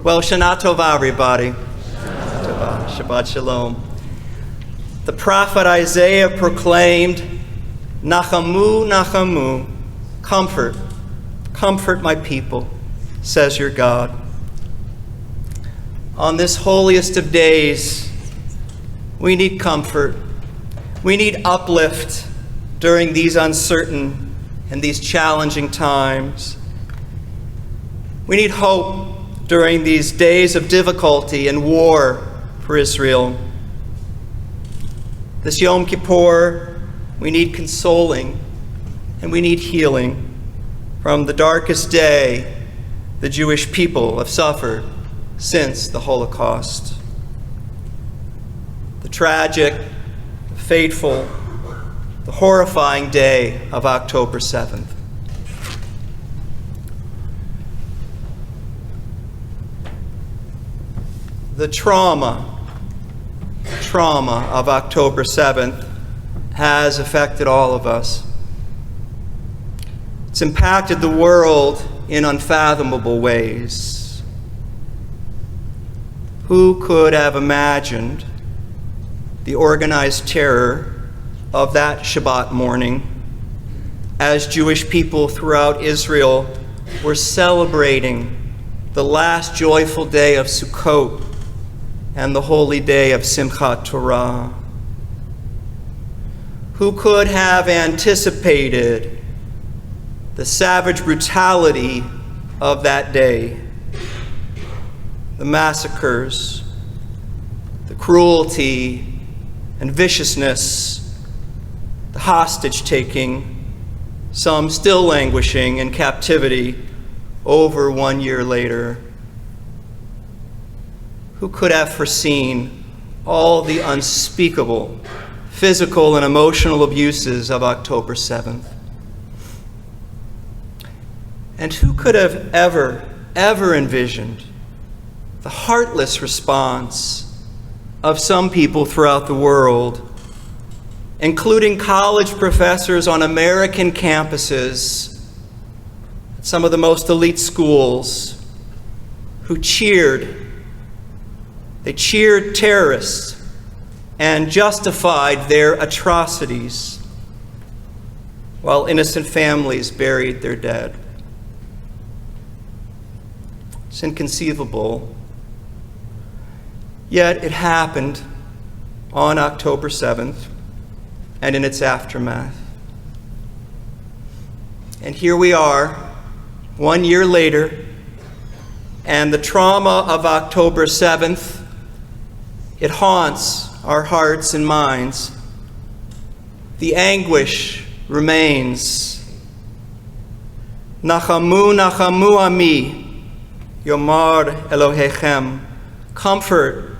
Well, Shana Tova, everybody. Shana Tova. Shabbat Shalom. The prophet Isaiah proclaimed, Nachamu, Nachamu, comfort, comfort my people, says your God. On this holiest of days, we need comfort. We need uplift during these uncertain and these challenging times. We need hope during these days of difficulty and war for Israel. This Yom Kippur, we need consoling and we need healing from the darkest day the Jewish people have suffered since the Holocaust. The tragic, the fateful, the horrifying day of October 7th. The trauma of October 7th has affected all of us. It's impacted the world in unfathomable ways. Who could have imagined the organized terror of that Shabbat morning as Jewish people throughout Israel were celebrating the last joyful day of Sukkot and the holy day of Simchat Torah? Who could have anticipated the savage brutality of that day? The massacres, the cruelty and viciousness, the hostage-taking, some still languishing in captivity over 1 year later. Who could have foreseen all the unspeakable physical and emotional abuses of October 7th? And who could have ever envisioned the heartless response of some people throughout the world, including college professors on American campuses, some of the most elite schools, who cheered terrorists and justified their atrocities while innocent families buried their dead. It's inconceivable, yet it happened on October 7th and in its aftermath. And here we are, 1 year later, and the trauma of October 7th, it haunts our hearts and minds. The anguish remains. Nachamu, Nachamu ami, Yomar Elohechem. Comfort,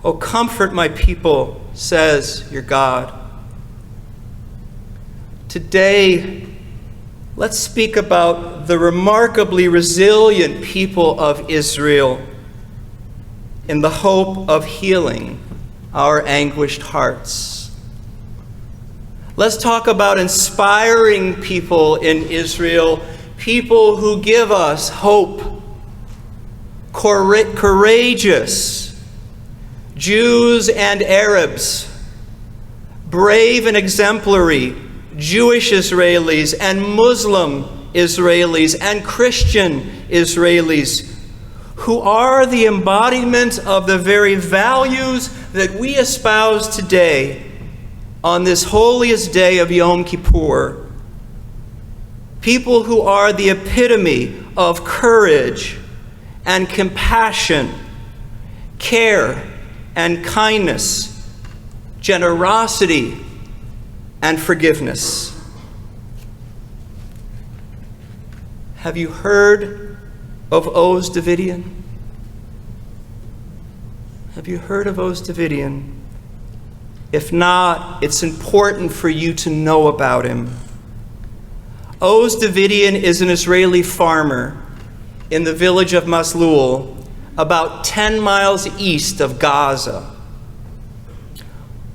oh comfort my people, says your God. Today, let's speak about the remarkably resilient people of Israel in the hope of healing our anguished hearts. Let's talk about inspiring people in Israel, people who give us hope, courageous Jews and Arabs, brave and exemplary Jewish Israelis and Muslim Israelis and Christian Israelis, who are the embodiment of the very values that we espouse today on this holiest day of Yom Kippur. People who are the epitome of courage and compassion, care and kindness, generosity and forgiveness. Have you heard of Oz Davidian? Have you heard of Oz Davidian? If not, it's important for you to know about him. Oz Davidian is an Israeli farmer in the village of Maslul, about 10 miles east of Gaza.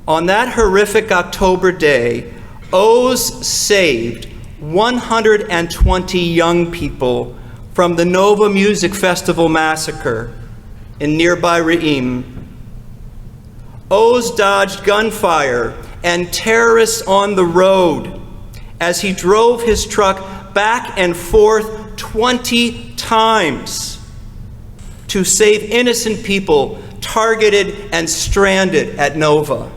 On that horrific October day, Oz saved 120 young people from the Nova Music Festival massacre in nearby Re'im. Oz dodged gunfire and terrorists on the road as he drove his truck back and forth 20 times to save innocent people targeted and stranded at Nova.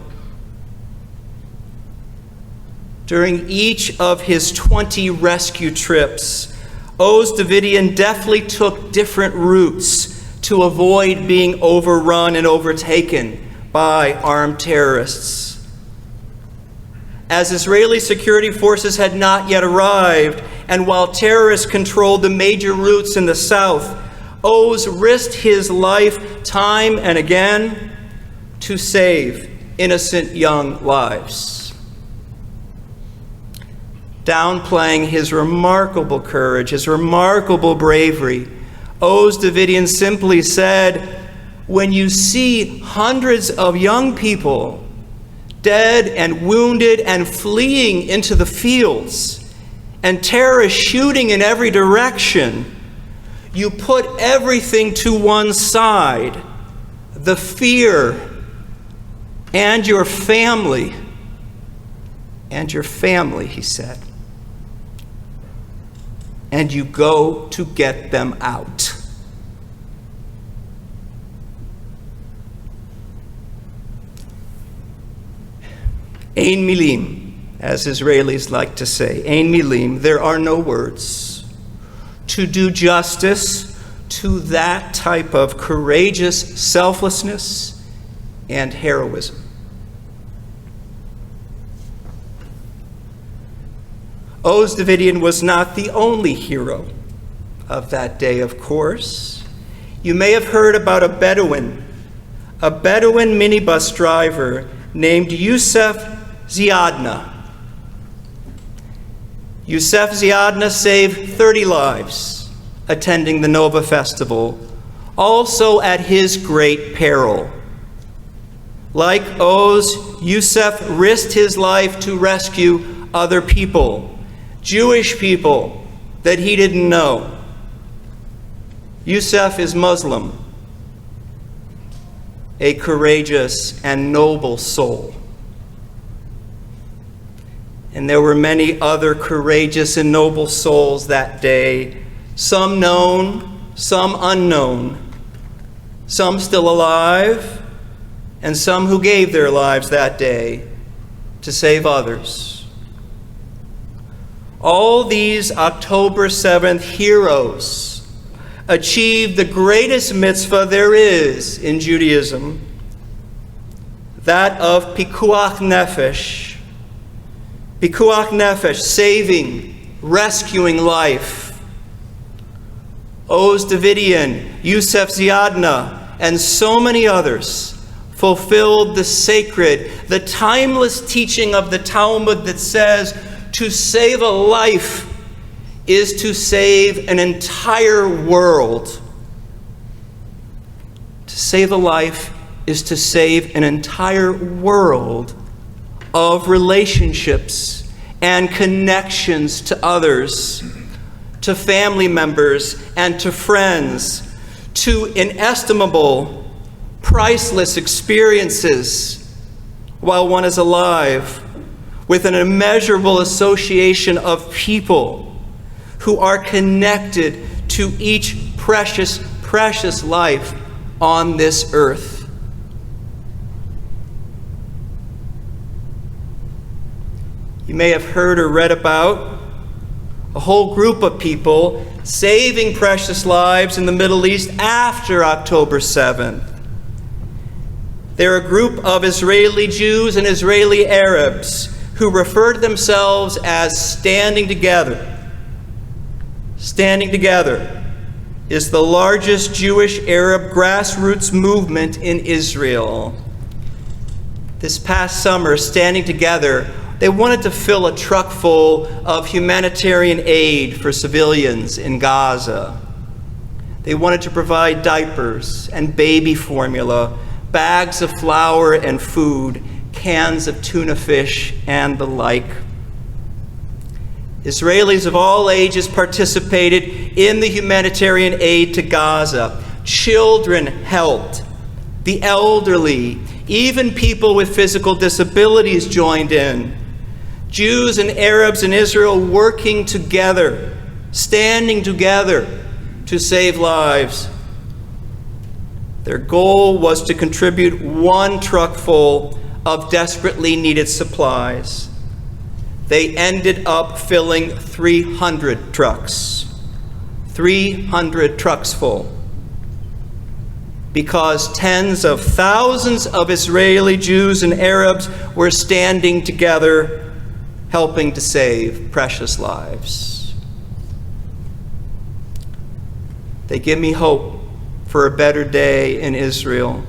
During each of his 20 rescue trips, Oz Davidian deftly took different routes to avoid being overrun and overtaken by armed terrorists. As Israeli security forces had not yet arrived, and while terrorists controlled the major routes in the south, Oz risked his life time and again to save innocent young lives. Downplaying his remarkable courage, his remarkable bravery, Oz Davidian simply said, "When you see hundreds of young people dead and wounded and fleeing into the fields, and terrorists shooting in every direction, you put everything to one side, the fear and your family," he said, "and you go to get them out." Ein milim, as Israelis like to say, ein milim, there are no words to do justice to that type of courageous selflessness and heroism. Oz Davidian was not the only hero of that day, of course. You may have heard about a Bedouin minibus driver named Yusef Ziadna. Yusef Ziadna saved 30 lives attending the Nova Festival, also at his great peril. Like Oz, Yusef risked his life to rescue other people, Jewish people that he didn't know. Yusef is Muslim, a courageous and noble soul. And there were many other courageous and noble souls that day, some known, some unknown, some still alive, and some who gave their lives that day to save others. All these October 7th heroes achieved the greatest mitzvah there is in Judaism, that of pikuach nefesh. Pikuach nefesh, saving, rescuing life. Oz Davidian, Yusef Ziadna, and so many others fulfilled the sacred, the timeless teaching of the Talmud that says to save a life is to save an entire world. To save a life is to save an entire world of relationships and connections to others, to family members and to friends, to inestimable, priceless experiences while one is alive, with an immeasurable association of people who are connected to each precious, precious life on this earth. You may have heard or read about a whole group of people saving precious lives in the Middle East after October 7th. They're a group of Israeli Jews and Israeli Arabs who refer to themselves as Standing Together. Standing Together is the largest Jewish Arab grassroots movement in Israel. This past summer, Standing Together, they wanted to fill a truck full of humanitarian aid for civilians in Gaza. They wanted to provide diapers and baby formula, bags of flour and food, cans of tuna fish, and the like. Israelis of all ages participated in the humanitarian aid to Gaza. Children helped. The elderly, even people with physical disabilities joined in. Jews and Arabs in Israel working together, standing together to save lives. Their goal was to contribute 1 truck full of desperately needed supplies. They ended up filling 300 trucks. 300 trucks full. Because tens of thousands of Israeli Jews and Arabs were standing together, helping to save precious lives. They give me hope for a better day in Israel,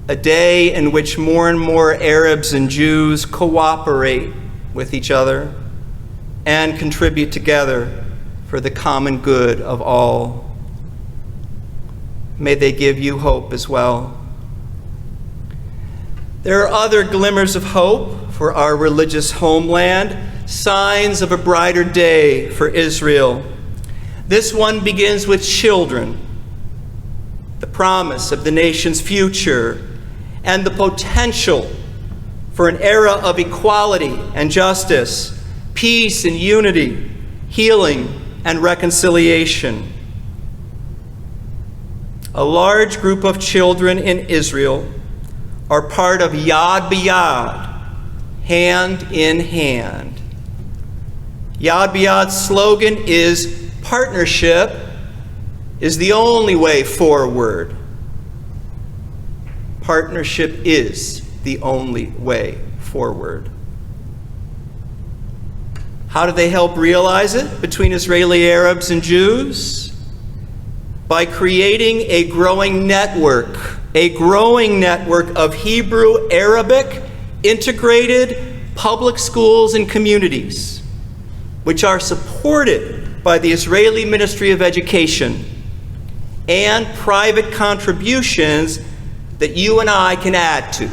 a day in which more and more Arabs and Jews cooperate with each other and contribute together for the common good of all. May they give you hope as well. There are other glimmers of hope for our religious homeland, signs of a brighter day for Israel. This one begins with children, the promise of the nation's future, and the potential for an era of equality and justice, peace and unity, healing and reconciliation. A large group of children in Israel are part of Yad B'Yad, hand in hand. Yad B'Yad's slogan is partnership is the only way forward. Partnership is the only way forward. How do they help realize it between Israeli Arabs and Jews? By creating a growing network of Hebrew, Arabic, integrated public schools and communities, which are supported by the Israeli Ministry of Education and private contributions that you and I can add to.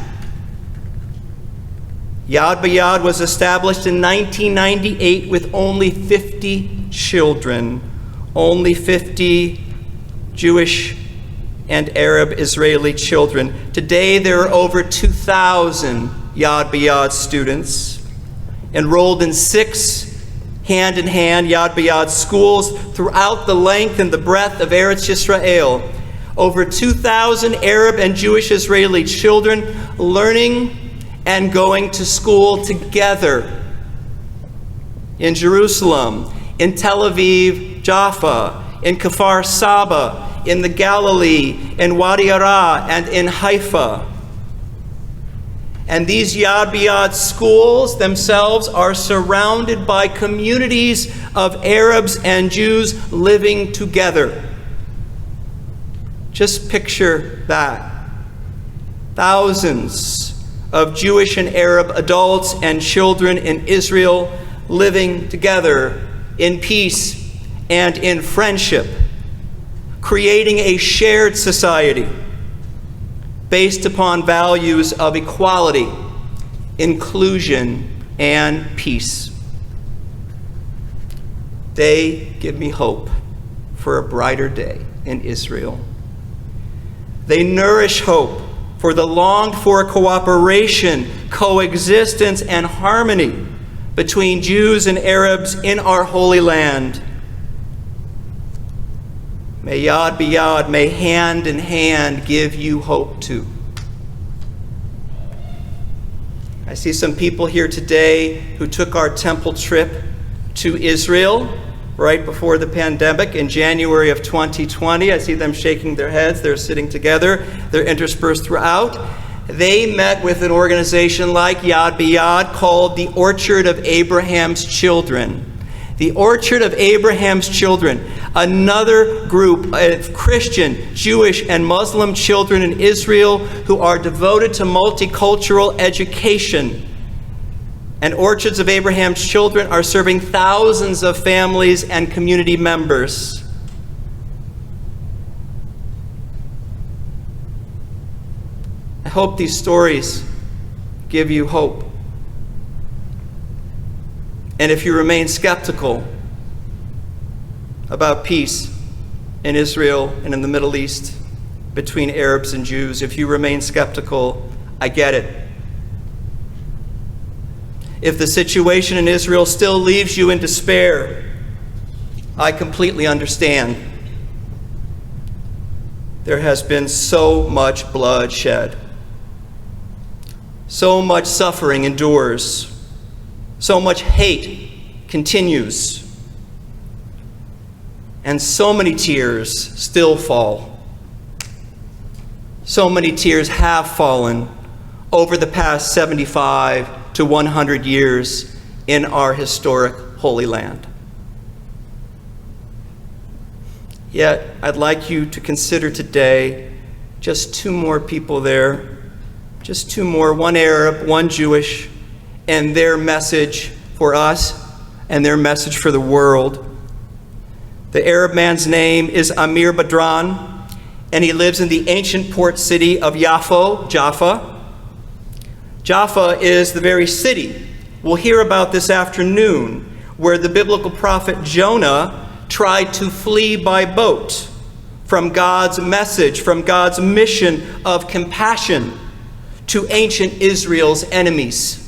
Yad B'Yad was established in 1998 with only 50 children, only 50 Jewish and Arab Israeli children. Today there are over 2,000 Yad B'Yad students enrolled in 6 hand-in-hand Yad B'Yad schools throughout the length and the breadth of Eretz Yisrael. Over 2,000 Arab and Jewish Israeli children learning and going to school together in Jerusalem, in Tel Aviv, Jaffa, in Kfar Saba, in the Galilee, in Wadi Ara, and in Haifa. And these Yad B'Yad schools themselves are surrounded by communities of Arabs and Jews living together. Just picture that. Thousands of Jewish and Arab adults and children in Israel living together in peace and in friendship, creating a shared society based upon values of equality, inclusion, and peace. They give me hope for a brighter day in Israel. They nourish hope for the longed-for cooperation, coexistence, and harmony between Jews and Arabs in our Holy Land. May Yad B'Yad, may hand in hand give you hope too. I see some people here today who took our temple trip to Israel right before the pandemic in January of 2020. I see them shaking their heads. They're sitting together. They're interspersed throughout. They met with an organization like Yad B'Yad called the Orchard of Abraham's Children. The Orchard of Abraham's Children, another group of Christian, Jewish, and Muslim children in Israel who are devoted to multicultural education. And Orchards of Abraham's Children are serving thousands of families and community members. I hope these stories give you hope. And if you remain skeptical about peace in Israel and in the Middle East between Arabs and Jews. If you remain skeptical, I get it. If the situation in Israel still leaves you in despair, I completely understand. There has been so much blood shed. So much suffering endures. So much hate continues. And so many tears still fall. So many tears have fallen over the past 75 to 100 years in our historic Holy Land. Yet, I'd like you to consider today just two more people there, just two more, one Arab, one Jewish, and their message for us and their message for the world. The Arab man's name is Amir Badran, and he lives in the ancient port city of Jaffa. Jaffa is the very city we'll hear about this afternoon, where the biblical prophet Jonah tried to flee by boat from God's message, from God's mission of compassion to ancient Israel's enemies.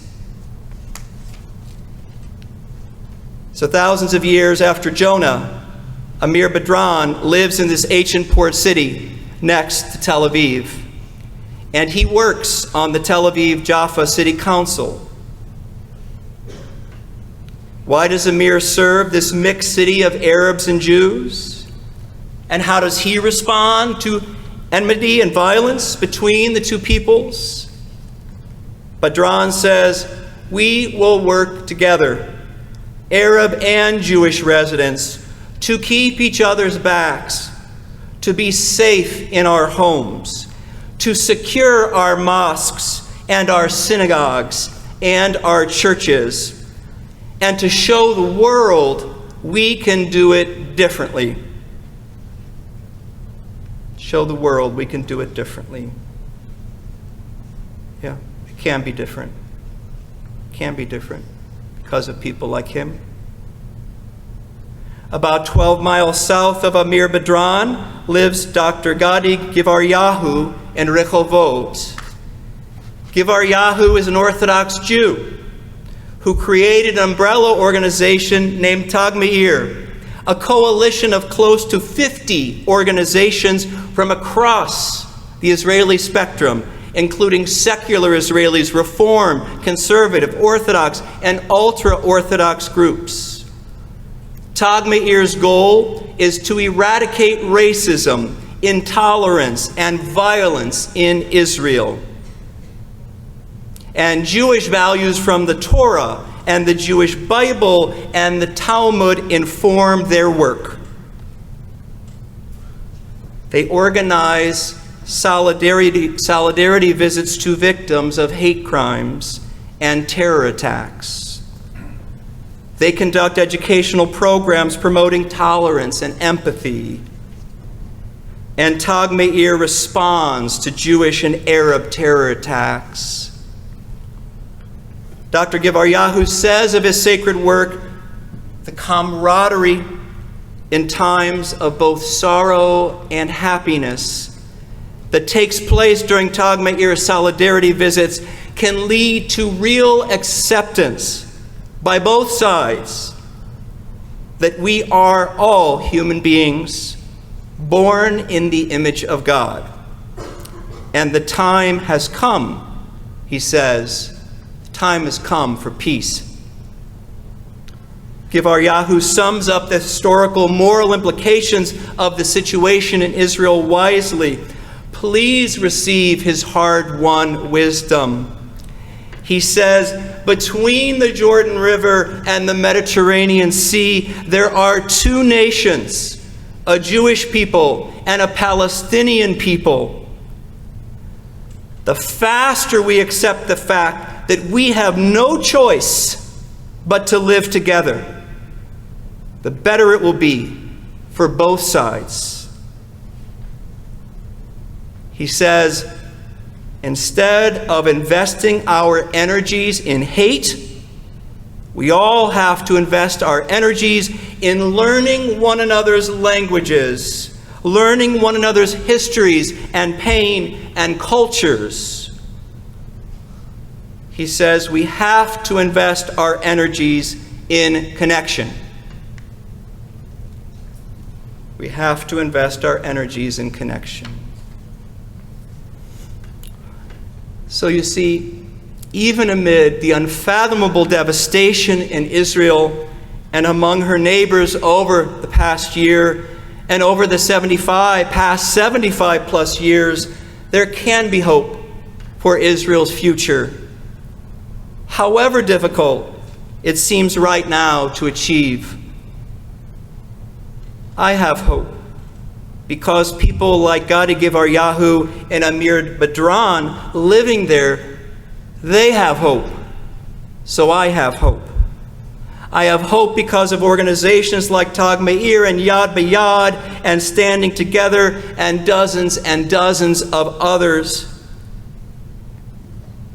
So thousands of years after Jonah, Amir Badran lives in this ancient port city next to Tel Aviv. And he works on the Tel Aviv Jaffa City Council. Why does Amir serve this mixed city of Arabs and Jews? And how does he respond to enmity and violence between the two peoples? Badran says, we will work together, Arab and Jewish residents, to keep each other's backs, to be safe in our homes, to secure our mosques and our synagogues and our churches, and to show the world we can do it differently. Show the world we can do it differently. Yeah, it can be different. It can be different because of people like him. About 12 miles south of Amir Badran lives Dr. Gadi Givaryahu in Rehovot. Givaryahu is an Orthodox Jew who created an umbrella organization named Tag Meir, a coalition of close to 50 organizations from across the Israeli spectrum, including secular Israelis, Reform, Conservative, Orthodox, and ultra-Orthodox groups. Tag Meir's goal is to eradicate racism, intolerance, and violence in Israel. And Jewish values from the Torah and the Jewish Bible and the Talmud inform their work. They organize solidarity visits to victims of hate crimes and terror attacks. They conduct educational programs promoting tolerance and empathy. And Tag Meir responds to Jewish and Arab terror attacks. Dr. Givaryahu says of his sacred work, the camaraderie in times of both sorrow and happiness that takes place during Tag Meir's solidarity visits can lead to real acceptance by both sides that we are all human beings born in the image of God. And the time has come, he says, the time has come for peace. Givaryahu sums up the historical moral implications of the situation in Israel wisely. Please receive his hard-won wisdom. He says, between the Jordan River and the Mediterranean Sea, there are two nations, a Jewish people and a Palestinian people. The faster we accept the fact that we have no choice but to live together, the better it will be for both sides. He says, instead of investing our energies in hate, we all have to invest our energies in learning one another's languages, learning one another's histories and pain and cultures. He says we have to invest our energies in connection. We have to invest our energies in connection. So you see, even amid the unfathomable devastation in Israel and among her neighbors over the past year and over the past 75 plus years, there can be hope for Israel's future, however difficult it seems right now to achieve. I have hope because people like Gadi Givaryahu and Amir Badran living there, they have hope. So I have hope. I have hope because of organizations like Tag Meir and Yad B'Yad and Standing Together and dozens of others.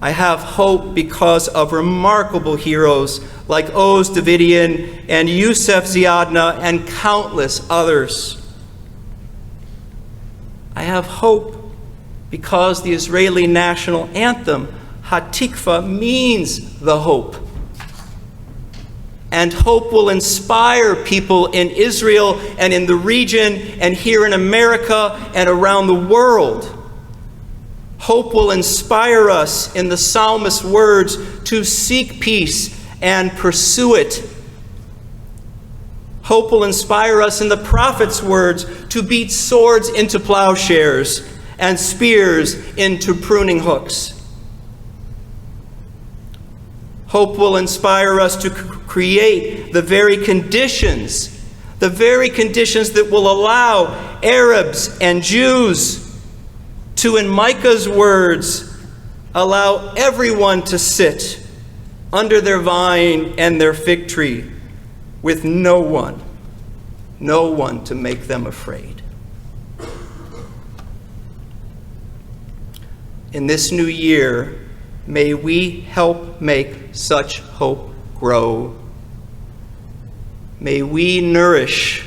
I have hope because of remarkable heroes like Oz Davidian and Yusef Ziadna and countless others. I have hope because the Israeli national anthem, Hatikva, means the hope. And hope will inspire people in Israel and in the region and here in America and around the world. Hope will inspire us, in the psalmist's words, to seek peace and pursue it. Hope will inspire us, in the prophet's words, to beat swords into plowshares and spears into pruning hooks. Hope will inspire us to create the very conditions that will allow Arabs and Jews to, in Micah's words, allow everyone to sit under their vine and their fig tree with no one to make them afraid. In this new year, may we help make such hope grow. May we nourish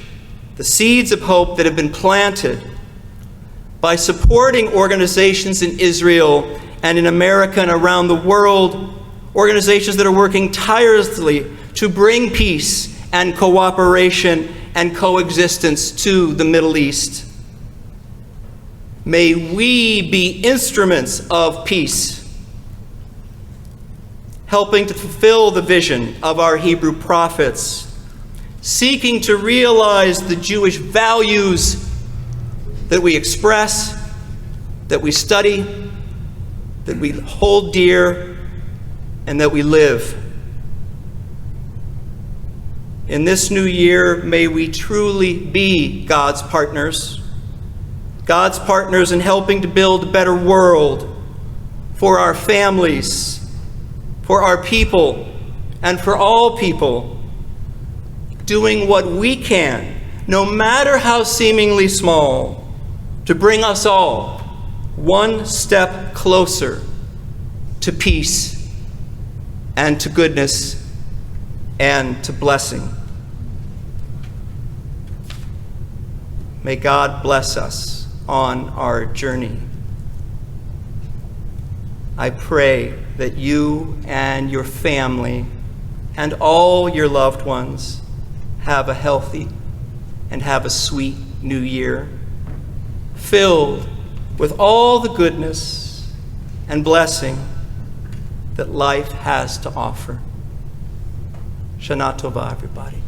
the seeds of hope that have been planted by supporting organizations in Israel and in America and around the world, organizations that are working tirelessly to bring peace and cooperation and coexistence to the Middle East. May we be instruments of peace, helping to fulfill the vision of our Hebrew prophets, seeking to realize the Jewish values that we express, that we study, that we hold dear, and that we live. In this new year, may we truly be God's partners in helping to build a better world for our families, for our people, and for all people, doing what we can, no matter how seemingly small, to bring us all one step closer to peace and to goodness and to blessing. May God bless us on our journey. I pray that you and your family and all your loved ones have a healthy and have a sweet new year, filled with all the goodness and blessing that life has to offer. Shana Tova, everybody.